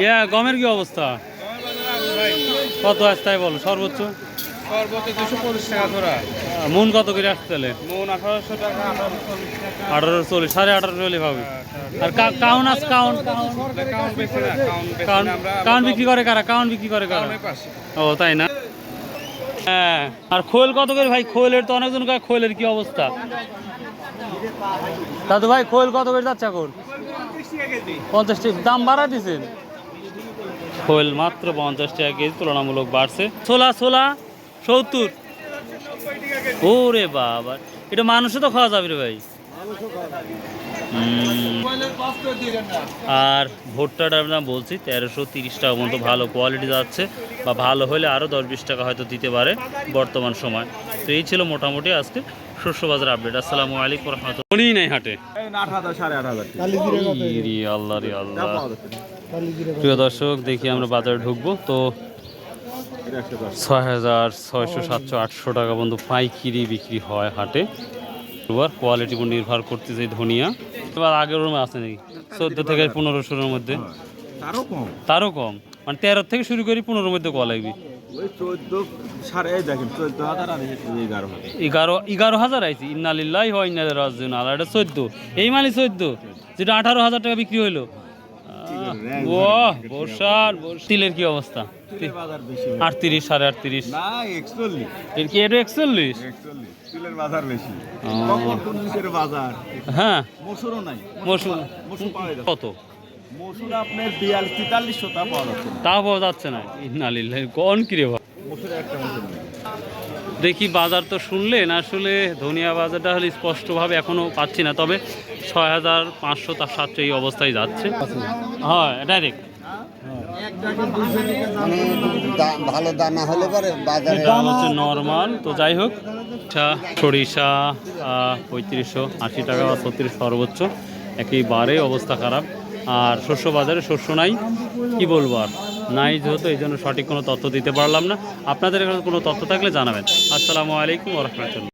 ইয়া গমের কি অবস্থা? কত আসতে তাই বলো সর্বোচ্চ? সর্বোচ্চ 250 টাকা ধরা। মন কত করে আসতে তাহলে? মন 1800 টাকা, 1840 টাকা। 1840, 18.5 হলে পাবে। আর কাউন আছে? কাউন কাউন্ট বেশি না, কাউন কাউন বিক্রি করে কারা? কাউন বিক্রি করে কারা? কাউনের পাশে। ও তাই না? হ্যাঁ। আর খোল কত করে ভাই? খোলের তো অনেকজন কয় খোলের কি অবস্থা? দাদু ভাই খোল কত করে যাচ্ছে এখন? 50 টাকা দাম বাড়া দিছেন? খোল মাত্র 50 টাকা কেজি, তুলনামূলক বাড়ছে। ছোলা ছোলা 70। ওরে বাবা, এটা মানুষও তো খাওয়া যাবে রে ভাই। আর ভুট্টাটার দাম বলছি 1330 টাকা মতো, ভালো কোয়ালিটি যাচ্ছে, বা ভালো হলে আরও 10-20 টাকা হয়তো দিতে পারে বর্তমান সময়। তো এই ছিল মোটামুটি আজকে শস্য বাজার আপডেট। আসসালামু আলাইকুম রহমতুল্লাহ। উনি নাই হাটে আল্লাহ রে আল্লাহ। প্রিয় দর্শক, দেখি আমরা বাজারে ঢুকবো তো 6000, 600, 700, 800 টাকা পর্যন্ত পাইকিরি বিক্রি হয় হাটে। এবার কোয়ালিটির উপর নির্ভর করতেছে ধনিয়া। এবার আগের রুমে আছে নাকি 14 থেকে 1500-এর মধ্যে? তারও কম, মানে 13 থেকে শুরু করি 15-এর মধ্যে কল লাগবে। 11,000 আইছি। ইন্নালিল্লাহি ওয়া ইন্না ইলাইহি রাজিউন। আর এটা 14, এই মানে 14, যেটা 18,000 টাকা বিক্রি হইলো। বাহ, বর্ষার তিলের কি অবস্থা? 38, 38.5 না 41। এর কি এটা 41? তিলের বাজার বেশি। বাজার হ্যাঁ, মসুরও নাই। মসুর কত? মসুর আপনার 42-43 টা পাওয়া যাচ্ছে। তা পাওয়া যাচ্ছে না। ইন্নালিল্লাহি কোন কি রে ভাই? মসুরে একটা মসুর নেই। দেখি বাজার তো শুনলেন, আসলে ধনিয়া বাজারটা হলে স্পষ্টভাবে এখনও পাচ্ছি না, তবে 6500, তার 700 এই অবস্থায় যাচ্ছে। হ্যাঁ, ডাইরেক্ট ভালো দানা হলে পরে বাজারে দাম হচ্ছে নর্মাল। তো যাই হোক, সরিষা 3580 টাকা বা 36 সর্বোচ্চ, একেবারে অবস্থা খারাপ। আর শস্য বাজারে শস্য নাই, কি বলবো আর, নাই যেহেতু এই জন্য সঠিক কোনো তথ্য দিতে পারলাম না। আপনাদের এখানে কোনো তথ্য থাকলে জানাবেন। আসসালামু আলাইকুম ওয়া রাহমাতুল্লাহ।